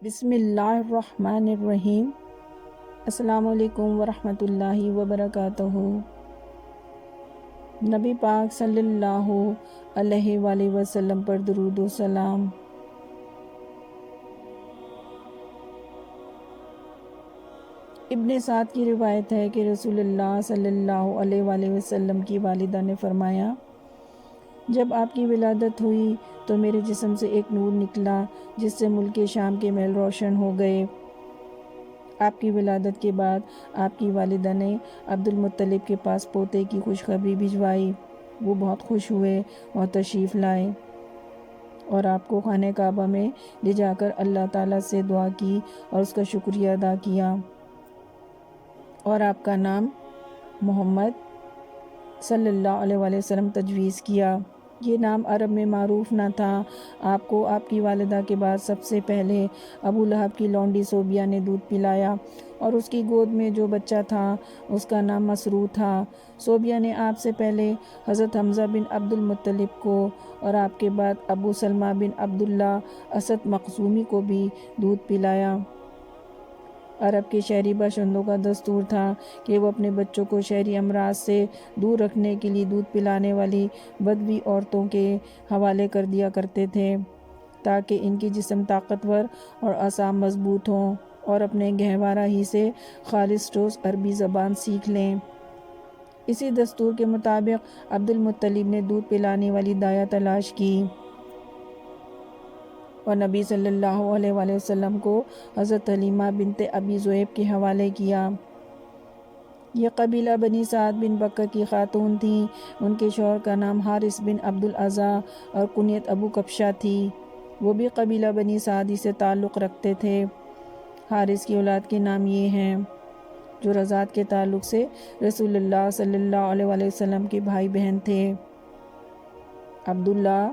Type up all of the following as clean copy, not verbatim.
بسم اللہ الرحمن الرحیم۔ السلام علیکم ورحمۃ اللہ وبرکاتہ۔ نبی پاک صلی اللہ علیہ وآلہ وسلم پر درود و سلام۔ ابن سعد کی روایت ہے کہ رسول اللہ صلی اللہ علیہ وآلہ وسلم کی والدہ نے فرمایا، جب آپ کی ولادت ہوئی تو میرے جسم سے ایک نور نکلا جس سے ملک شام کے محل روشن ہو گئے۔ آپ کی ولادت کے بعد آپ کی والدہ نے عبد المطلب کے پاس پوتے کی خوشخبری بھجوائی۔ وہ بہت خوش ہوئے اور تشریف لائے اور آپ کو خانہ کعبہ میں لے جا کر اللہ تعالیٰ سے دعا کی اور اس کا شکریہ ادا کیا، اور آپ کا نام محمد صلی اللہ علیہ وآلہ وسلم تجویز کیا۔ یہ نام عرب میں معروف نہ تھا۔ آپ کو آپ کی والدہ کے بعد سب سے پہلے ابو لہب کی لونڈی صوبیہ نے دودھ پلایا، اور اس کی گود میں جو بچہ تھا اس کا نام مسرور تھا۔ صوبیہ نے آپ سے پہلے حضرت حمزہ بن عبد المطلب کو اور آپ کے بعد ابو سلمہ بن عبداللہ اسد مخزومی کو بھی دودھ پلایا۔ عرب کے شہری باشندوں کا دستور تھا کہ وہ اپنے بچوں کو شہری امراض سے دور رکھنے کے لیے دودھ پلانے والی بدوی عورتوں کے حوالے کر دیا کرتے تھے تاکہ ان کی جسم طاقتور اور اعصاب مضبوط ہوں اور اپنے گہوارہ ہی سے خالص ٹھوس عربی زبان سیکھ لیں۔ اسی دستور کے مطابق عبد المطلب نے دودھ پلانے والی دایا تلاش کی اور نبی صلی اللہ علیہ وآلہ وسلم کو حضرت حلیمہ بنت ابی ذؤیب کے حوالے کیا۔ یہ قبیلہ بنی سعد بن بکر کی خاتون تھیں۔ ان کے شوہر کا نام حارث بن عبد الاعضیٰ اور کنیت ابو کبشہ تھی۔ وہ بھی قبیلہ بنی سعد ہی سے تعلق رکھتے تھے۔ حارث کی اولاد کے نام یہ ہیں جو رضاعت کے تعلق سے رسول اللہ صلی اللہ علیہ وآلہ وسلم کے بھائی بہن تھے: عبداللہ،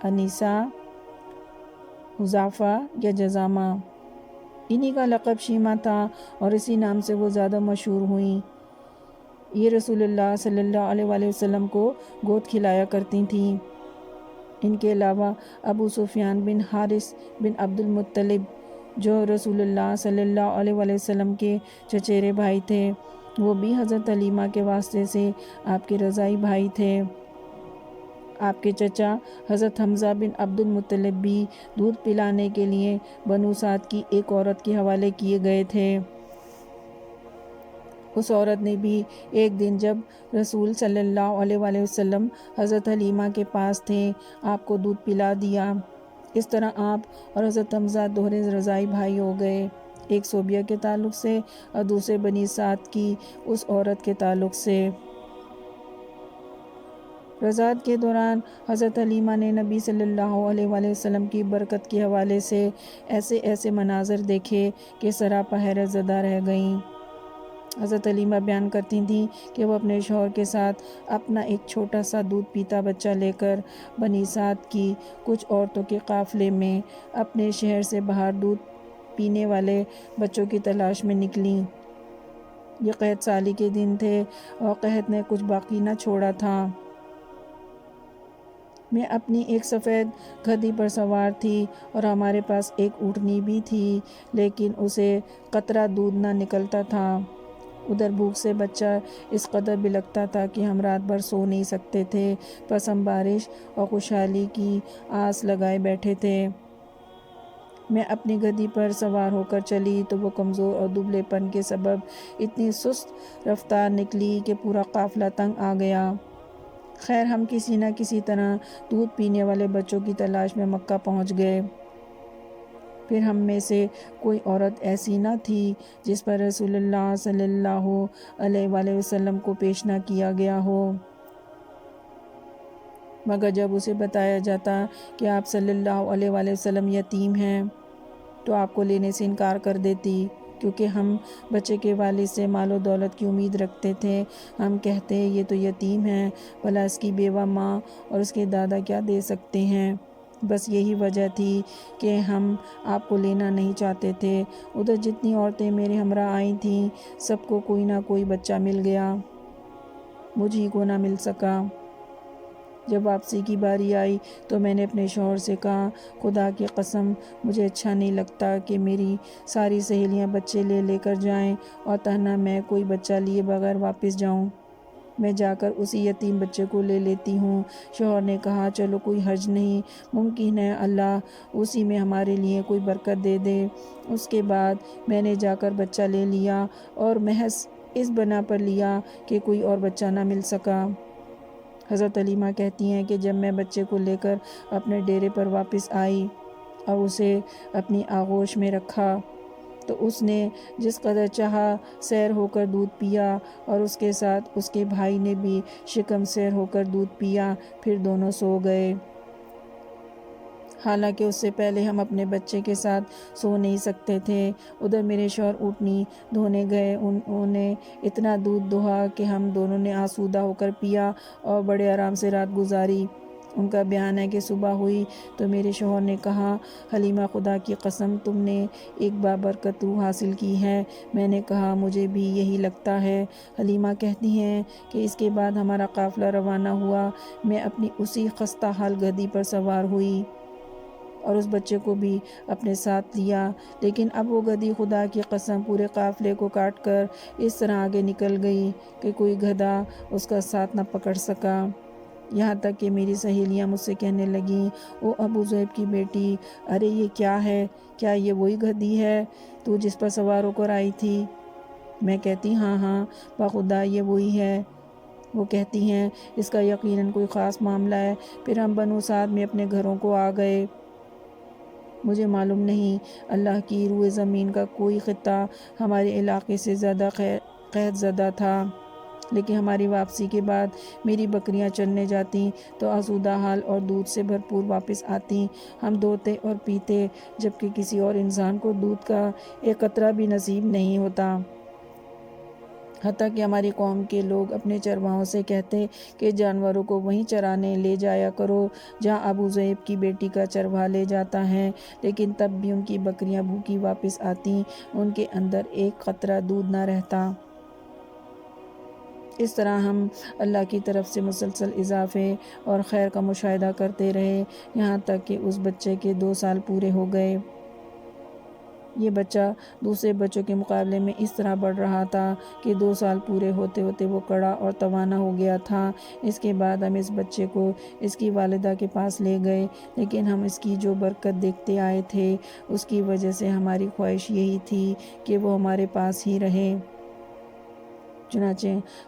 انیسہ، حذافہ یا جذامہ۔ انہی کا لقب شیمہ تھا اور اسی نام سے وہ زیادہ مشہور ہوئیں۔ یہ رسول اللہ صلی اللہ علیہ وآلہ وسلم کو گود کھلایا کرتی تھیں۔ ان کے علاوہ ابو سفیان بن حارث بن عبد المطلب جو رسول اللہ صلی اللہ علیہ وآلہ وسلم کے چچیرے بھائی تھے، وہ بھی حضرت حلیمہ کے واسطے سے آپ کے رضاعی بھائی تھے۔ آپ کے چچا حضرت حمزہ بن عبد المطلب بھی دودھ پلانے کے لیے بنو سعد کی ایک عورت کے حوالے کیے گئے تھے۔ اس عورت نے بھی ایک دن جب رسول صلی اللہ علیہ وآلہ وسلم حضرت حلیمہ کے پاس تھے آپ کو دودھ پلا دیا۔ اس طرح آپ اور حضرت حمزہ دوہرے رضاعی بھائی ہو گئے، ایک صوبیہ کے تعلق سے اور دوسرے بنی سعد کی اس عورت کے تعلق سے۔ رضاعت کے دوران حضرت حلیمہ نے نبی صلی اللہ علیہ وآلہ وسلم کی برکت کے حوالے سے ایسے مناظر دیکھے کہ سراپا حیرت زدہ رہ گئیں۔ حضرت حلیمہ بیان کرتی تھیں کہ وہ اپنے شوہر کے ساتھ اپنا ایک چھوٹا سا دودھ پیتا بچہ لے کر بنی سعد کی کچھ عورتوں کے قافلے میں اپنے شہر سے باہر دودھ پینے والے بچوں کی تلاش میں نکلیں۔ یہ قحط سالی کے دن تھے اور قحط نے کچھ باقی نہ چھوڑا تھا۔ میں اپنی ایک سفید گدھی پر سوار تھی اور ہمارے پاس ایک اونٹنی بھی تھی، لیکن اسے قطرہ دودھ نہ نکلتا تھا۔ ادھر بھوک سے بچہ اس قدر بلکتا تھا کہ ہم رات بھر سو نہیں سکتے تھے، پس ہم بارش اور خوشحالی کی آس لگائے بیٹھے تھے۔ میں اپنی گدھی پر سوار ہو کر چلی تو وہ کمزور اور دبلے پن کے سبب اتنی سست رفتار نکلی کہ پورا قافلہ تنگ آ گیا۔ خیر ہم کسی نہ کسی طرح دودھ پینے والے بچوں کی تلاش میں مکہ پہنچ گئے۔ پھر ہم میں سے کوئی عورت ایسی نہ تھی جس پر رسول اللہ صلی اللہ علیہ وآلہ وسلم کو پیش نہ کیا گیا ہو، مگر جب اسے بتایا جاتا کہ آپ صلی اللہ علیہ وآلہ وسلم یتیم ہیں تو آپ کو لینے سے انکار کر دیتی، کیونکہ ہم بچے کے والد سے مال و دولت کی امید رکھتے تھے۔ ہم کہتے یہ تو یتیم ہے، بھلا اس کی بیوہ ماں اور اس کے دادا کیا دے سکتے ہیں؟ بس یہی وجہ تھی کہ ہم آپ کو لینا نہیں چاہتے تھے۔ ادھر جتنی عورتیں میرے ہمراہ آئی تھیں سب کو کوئی نہ کوئی بچہ مل گیا، مجھ ہی کو نہ مل سکا۔ جب واپسی کی باری آئی تو میں نے اپنے شوہر سے کہا، خدا کی قسم مجھے اچھا نہیں لگتا کہ میری ساری سہیلیاں بچے لے لے کر جائیں اور تنہا میں کوئی بچہ لیے بغیر واپس جاؤں۔ میں جا کر اسی یتیم بچے کو لے لیتی ہوں۔ شوہر نے کہا، چلو کوئی حرج نہیں، ممکن ہے اللہ اسی میں ہمارے لیے کوئی برکت دے دے۔ اس کے بعد میں نے جا کر بچہ لے لیا اور محض اس بنا پر لیا کہ کوئی اور بچہ نہ مل سکا۔ حضرت علیمہ کہتی ہیں کہ جب میں بچے کو لے کر اپنے ڈیرے پر واپس آئی اور اسے اپنی آغوش میں رکھا تو اس نے جس قدر چاہا سیر ہو کر دودھ پیا اور اس کے ساتھ اس کے بھائی نے بھی شکم سیر ہو کر دودھ پیا، پھر دونوں سو گئے۔ حالانکہ اس سے پہلے ہم اپنے بچے کے ساتھ سو نہیں سکتے تھے۔ ادھر میرے شوہر اونٹنی دھونے گئے، انہوں نے اتنا دودھ دوہا کہ ہم دونوں نے آسودہ ہو کر پیا اور بڑے آرام سے رات گزاری۔ ان کا بیان ہے کہ صبح ہوئی تو میرے شوہر نے کہا، حلیمہ خدا کی قسم تم نے ایک بابرکت روح حاصل کی ہے۔ میں نے کہا، مجھے بھی یہی لگتا ہے۔ حلیمہ کہتی ہیں کہ اس کے بعد ہمارا قافلہ روانہ ہوا۔ میں اپنی اسی خستہ حال گدھی پر سوار ہوئی اور اس بچے کو بھی اپنے ساتھ لیا، لیکن اب وہ گدھی خدا کی قسم پورے قافلے کو کاٹ کر اس طرح آگے نکل گئی کہ کوئی گدھا اس کا ساتھ نہ پکڑ سکا۔ یہاں تک کہ میری سہیلیاں مجھ سے کہنے لگیں، او ابو ذئب کی بیٹی، ارے یہ کیا ہے؟ کیا یہ وہی گدھی ہے تو جس پر سوار ہو کر آئی تھی؟ میں کہتی، ہاں ہاں بخدا یہ وہی ہے۔ وہ کہتی ہیں، اس کا یقیناً کوئی خاص معاملہ ہے۔ پھر ہم بنو سعد میں اپنے گھروں کو آ گئے۔ مجھے معلوم نہیں، اللہ کی روئے زمین کا کوئی خطہ ہمارے علاقے سے زیادہ قحط زدہ تھا، لیکن ہماری واپسی کے بعد میری بکریاں چرنے جاتیں تو آسودہ حال اور دودھ سے بھرپور واپس آتیں۔ ہم دھوتے اور پیتے، جبکہ کسی اور انسان کو دودھ کا ایک قطرہ بھی نصیب نہیں ہوتا۔ حتیٰ کہ ہماری قوم کے لوگ اپنے چرواہوں سے کہتے کہ جانوروں کو وہیں چرانے لے جایا کرو جہاں ابو ذئب کی بیٹی کا چرواہا لے جاتا ہے، لیکن تب بھی ان کی بکریاں بھوکی واپس آتیں، ان کے اندر ایک قطرہ دودھ نہ رہتا۔ اس طرح ہم اللہ کی طرف سے مسلسل اضافے اور خیر کا مشاہدہ کرتے رہے، یہاں تک کہ اس بچے کے 2 سال پورے ہو گئے۔ یہ بچہ دوسرے بچوں کے مقابلے میں اس طرح بڑھ رہا تھا کہ 2 سال پورے ہوتے ہوتے وہ کڑا اور توانا ہو گیا تھا۔ اس کے بعد ہم اس بچے کو اس کی والدہ کے پاس لے گئے، لیکن ہم اس کی جو برکت دیکھتے آئے تھے اس کی وجہ سے ہماری خواہش یہی تھی کہ وہ ہمارے پاس ہی رہے۔ چنانچہ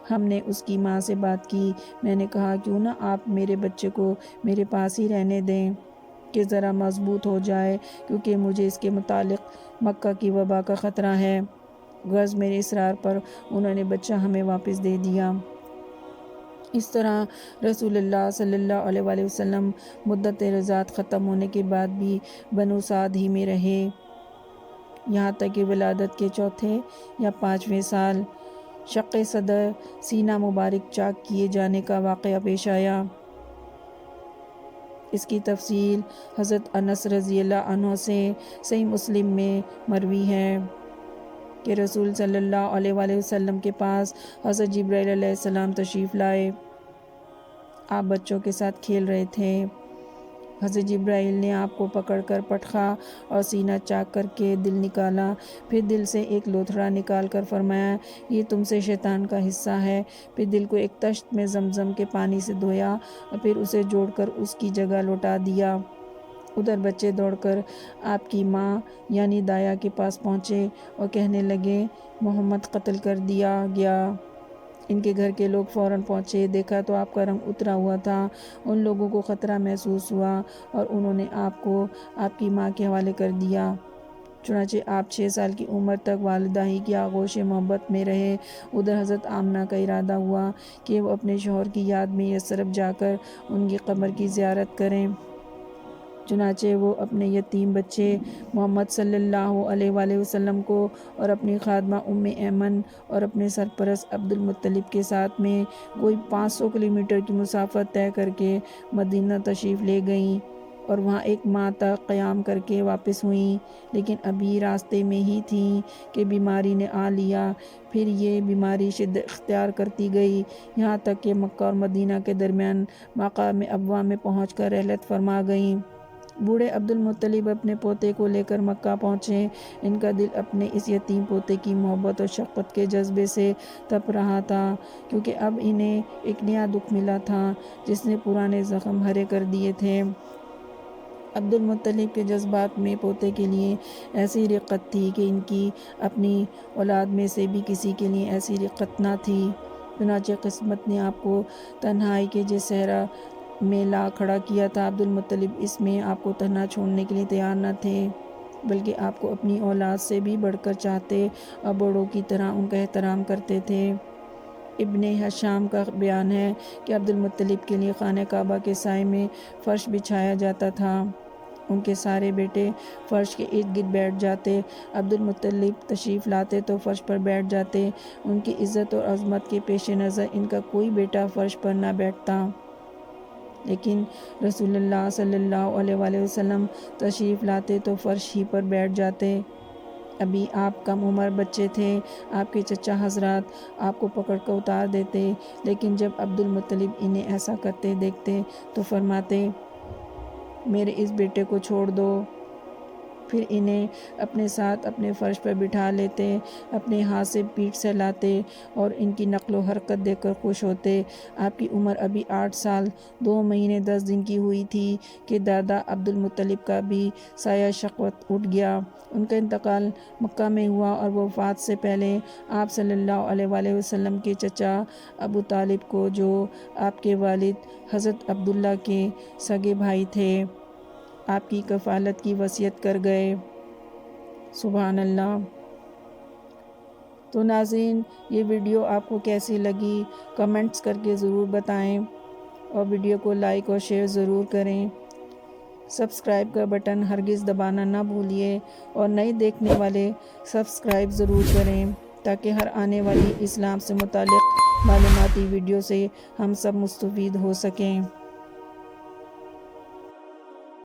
ہم نے اس کی ماں سے بات کی۔ میں نے کہا، کیوں نہ آپ میرے بچے کو میرے پاس ہی رہنے دیں کہ ذرا مضبوط ہو جائے، کیونکہ مجھے اس کے متعلق مکہ کی وبا کا خطرہ ہے۔ غرض میرے اصرار پر انہوں نے بچہ ہمیں واپس دے دیا۔ اس طرح رسول اللہ صلی اللہ علیہ وآلہ وسلم مدت رضاعت ختم ہونے کے بعد بھی بنو سعد ہی میں رہے، یہاں تک کہ ولادت کے 4 یا 5ویں سال شق صدر، سینہ مبارک چاک کیے جانے کا واقعہ پیش آیا۔ اس کی تفصیل حضرت انس رضی اللہ عنہ سے صحیح مسلم میں مروی ہے کہ رسول صلی اللہ علیہ وآلہ وسلم کے پاس حضرت جبرائیل علیہ السلام تشریف لائے۔ آپ بچوں کے ساتھ کھیل رہے تھے۔ حضرت جبرائیل نے آپ کو پکڑ کر پٹخا اور سینہ چاک کر کے دل نکالا، پھر دل سے ایک لوتھڑا نکال کر فرمایا، یہ تم سے شیطان کا حصہ ہے۔ پھر دل کو ایک تشت میں زمزم کے پانی سے دھویا اور پھر اسے جوڑ کر اس کی جگہ لوٹا دیا۔ ادھر بچے دوڑ کر آپ کی ماں یعنی دایا کے پاس پہنچے اور کہنے لگے، محمد قتل کر دیا گیا۔ ان کے گھر کے لوگ فوراً پہنچے، دیکھا تو آپ کا رنگ اترا ہوا تھا۔ ان لوگوں کو خطرہ محسوس ہوا اور انہوں نے آپ کو آپ کی ماں کے حوالے کر دیا۔ چنانچہ آپ 6 سال کی عمر تک والدہ ہی کی آغوش محبت میں رہے۔ ادھر حضرت آمنہ کا ارادہ ہوا کہ وہ اپنے شوہر کی یاد میں یثرب جا کر ان کی قبر کی زیارت کریں۔ چنانچہ وہ اپنے یتیم بچے محمد صلی اللہ علیہ وآلہ وسلم کو اور اپنی خادمہ ام ایمن اور اپنے سرپرست عبد المطلب کے ساتھ میں کوئی 500 کلومیٹر کی مسافت طے کر کے مدینہ تشریف لے گئیں۔ اور وہاں ایک ماہ تک قیام کر کے واپس ہوئیں، لیکن ابھی راستے میں ہی تھیں کہ بیماری نے آ لیا۔ پھر یہ بیماری شدت اختیار کرتی گئی، یہاں تک کہ مکہ اور مدینہ کے درمیان مقام ابواء میں پہنچ کر رحلت فرما گئیں۔ بوڑھے عبد المطلب اپنے پوتے کو لے کر مکہ پہنچے۔ ان کا دل اپنے اس یتیم پوتے کی محبت اور شفقت کے جذبے سے تپ رہا تھا، کیونکہ اب انہیں ایک نیا دکھ ملا تھا جس نے پرانے زخم ہرے کر دیے تھے۔ عبد المطلب کے جذبات میں پوتے کے لیے ایسی رقت تھی کہ ان کی اپنی اولاد میں سے بھی کسی کے لیے ایسی رقت نہ تھی۔ چنانچہ قسمت نے آپ کو تنہائی کے جس صحرا میں لا کھڑا کیا تھا، عبد المطلب اس میں آپ کو تنہا چھوڑنے کے لیے تیار نہ تھے، بلکہ آپ کو اپنی اولاد سے بھی بڑھ کر چاہتے اور بڑوں کی طرح ان کا احترام کرتے تھے۔ ابن ہشام کا بیان ہے کہ عبد المطلب کے لیے خانہ کعبہ کے سائے میں فرش بچھایا جاتا تھا۔ ان کے سارے بیٹے فرش کے ارد گرد بیٹھ جاتے۔ عبد المطلب تشریف لاتے تو فرش پر بیٹھ جاتے۔ ان کی عزت اور عظمت کے پیش نظر ان کا کوئی بیٹا فرش پر نہ بیٹھتا، لیکن رسول اللہ صلی اللہ علیہ وآلہ وسلم تشریف لاتے تو فرش ہی پر بیٹھ جاتے۔ ابھی آپ کم عمر بچے تھے، آپ کے چچا حضرات آپ کو پکڑ کر اتار دیتے، لیکن جب عبد المطلب انہیں ایسا کرتے دیکھتے تو فرماتے، میرے اس بیٹے کو چھوڑ دو۔ پھر انہیں اپنے ساتھ اپنے فرش پر بٹھا لیتے، اپنے ہاتھ سے پیٹھ سہلاتے اور ان کی نقل و حرکت دیکھ کر خوش ہوتے۔ آپ کی عمر ابھی 8 سال 2 مہینے 10 دن کی ہوئی تھی کہ دادا عبد المطلب کا بھی سایہ شقوت اٹھ گیا۔ ان کا انتقال مکہ میں ہوا اور وفات سے پہلے آپ صلی اللہ علیہ وآلہ وسلم کے چچا ابو طالب کو، جو آپ کے والد حضرت عبداللہ کے سگے بھائی تھے، آپ کی کفالت کی وصیت کر گئے۔ سبحان اللہ۔ تو ناظرین، یہ ویڈیو آپ کو کیسی لگی کمنٹس کر کے ضرور بتائیں، اور ویڈیو کو لائک اور شیئر ضرور کریں۔ سبسکرائب کا بٹن ہرگز دبانا نہ بھولیے، اور نئے دیکھنے والے سبسکرائب ضرور کریں تاکہ ہر آنے والی اسلام سے متعلق معلوماتی ویڈیو سے ہم سب مستفید ہو سکیں۔